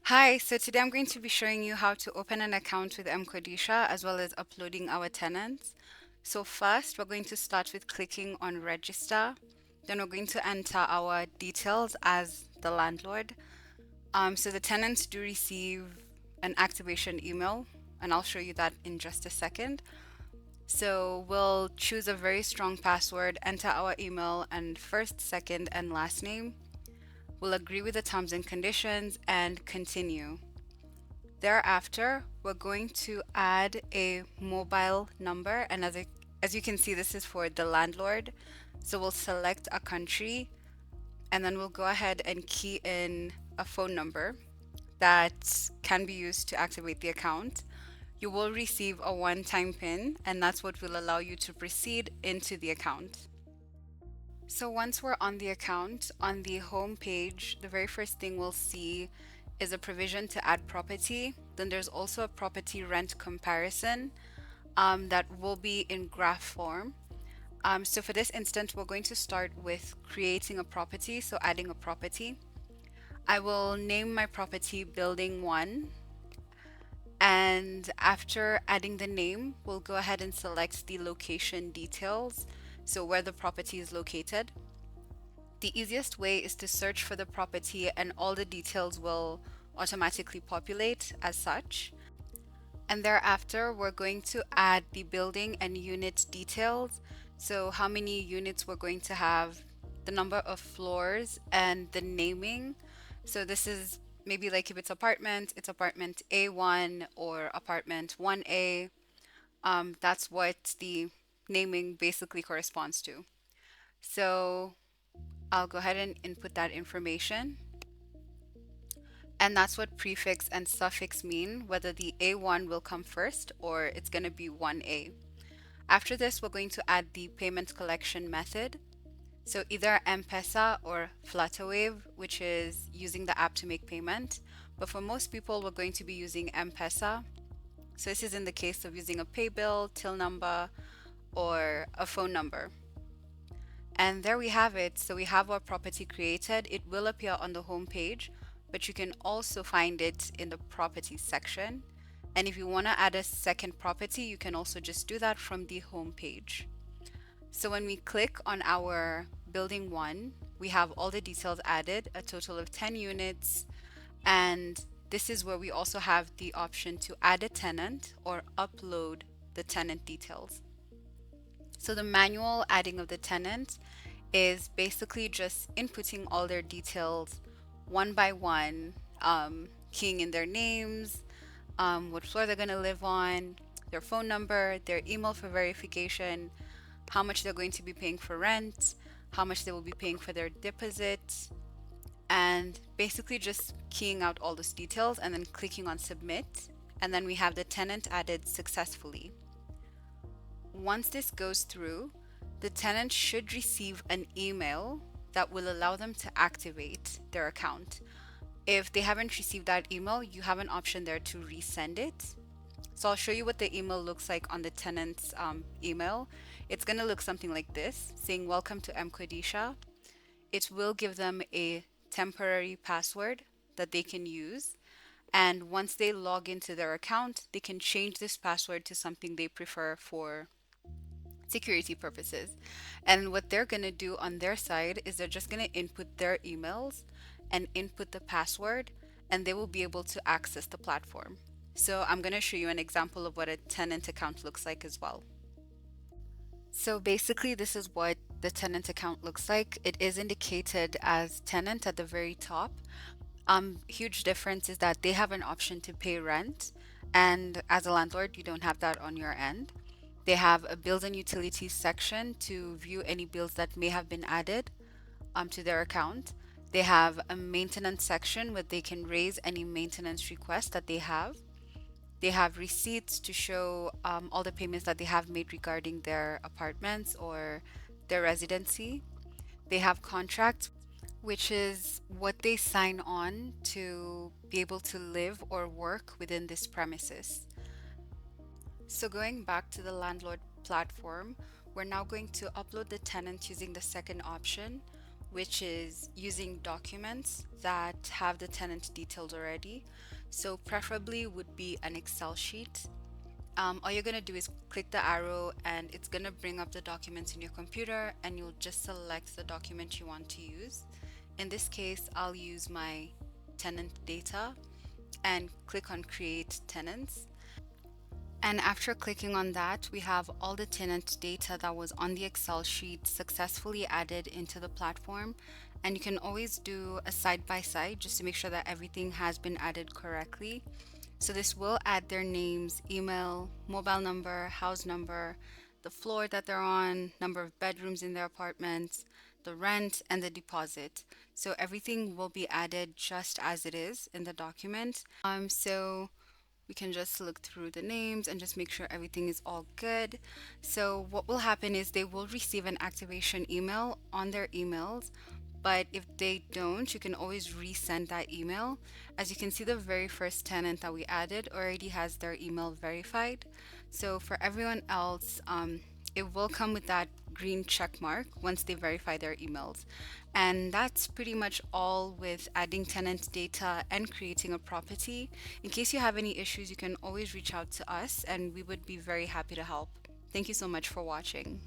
Hi, so today I'm going to be showing you how to open an account with Mkodisha as well as uploading our tenants. So first, we're going to start with clicking on register. Then we're going to enter our details as the landlord. So the tenants do receive an activation email, and I'll show you that in just a second. So we'll choose a very strong password, enter our email and first, second, and last name. We'll agree with the terms and conditions and continue. Thereafter, we're going to add a mobile number, and as you can see, this is for the landlord. So we'll select a country, and then we'll go ahead and key in a phone number that can be used to activate the account. You will receive a one-time PIN, and that's what will allow you to proceed into the account. So once we're on the account, on the home page, the very first thing we'll see is a provision to add property. Then there's also a property rent comparison that will be in graph form. So for this instance, we're going to start with creating a property, so adding a property. I will name my property Building 1, and after adding the name, we'll go ahead and select the location details, so where the property is located. The easiest way is to search for the property and all the details will automatically populate as such. And thereafter, we're going to add the building and unit details. So how many units we're going to have, the number of floors, and the naming. So this is maybe like if it's apartment A1 or apartment 1A. That's what the naming basically corresponds to. So I'll go ahead and input that information. And that's what prefix and suffix mean, whether the A1 will come first or it's going to be 1A. After this, we're going to add the payment collection method. So either M-Pesa or Flutterwave, which is using the app to make payment. But for most people, we're going to be using M-Pesa. So this is in the case of using a pay bill, till number, or a phone number. And there we have it. So we have our property created. It will appear on the home page, but you can also find it in the property section. And if you want to add a second property, you can also just do that from the home page. So when we click on our building 1, we have all the details added, a total of 10 units. And this is where we also have the option to add a tenant or upload the tenant details. So the manual adding of the tenant is basically just inputting all their details one by one, keying in their names, what floor they're going to live on, their phone number, their email for verification, how much they're going to be paying for rent, how much they will be paying for their deposit, and basically just keying out all those details and then clicking on submit. And then we have the tenant added successfully. Once this goes through, the tenant should receive an email that will allow them to activate their account. If they haven't received that email, you have an option there to resend it. So I'll show you what the email looks like on the tenant's email. It's going to look something like this, saying welcome to Mkodisha. It will give them a temporary password that they can use. And once they log into their account, they can change this password to something they prefer for security purposes. And what they're going to do on their side is they're just going to input their emails and input the password, and they will be able to access the platform. So I'm going to show you an example of what a tenant account looks like as well. So basically, this is what the tenant account looks like. It is indicated as tenant at the very top. Huge difference is that they have an option to pay rent, and as a landlord, you don't have that on your end. They have a bills and utilities section to view any bills that may have been added to their account. They have a maintenance section where they can raise any maintenance requests that they have. They have receipts to show all the payments that they have made regarding their apartments or their residency. They have contracts, which is what they sign on to be able to live or work within this premises. So going back to the landlord platform, we're now going to upload the tenant using the second option, which is using documents that have the tenant details already. So preferably would be an Excel sheet. All you're gonna do is click the arrow and it's gonna bring up the documents in your computer, and you'll just select the document you want to use. In this case, I'll use my tenant data and click on create tenants. And after clicking on that, we have all the tenant data that was on the Excel sheet successfully added into the platform. And you can always do a side by side just to make sure that everything has been added correctly. So this will add their names, email, mobile number, house number, the floor that they're on, number of bedrooms in their apartments, the rent, and the deposit. So everything will be added just as it is in the document. So we can just look through the names and just make sure everything is all good. So what will happen is they will receive an activation email on their emails, but if they don't, you can always resend that email. As you can see, the very first tenant that we added already has their email verified. So for everyone else, it will come with that green check mark once they verify their emails. And that's pretty much all with adding tenant data and creating a property. In case you have any issues, you can always reach out to us and we would be very happy to help. Thank you so much for watching.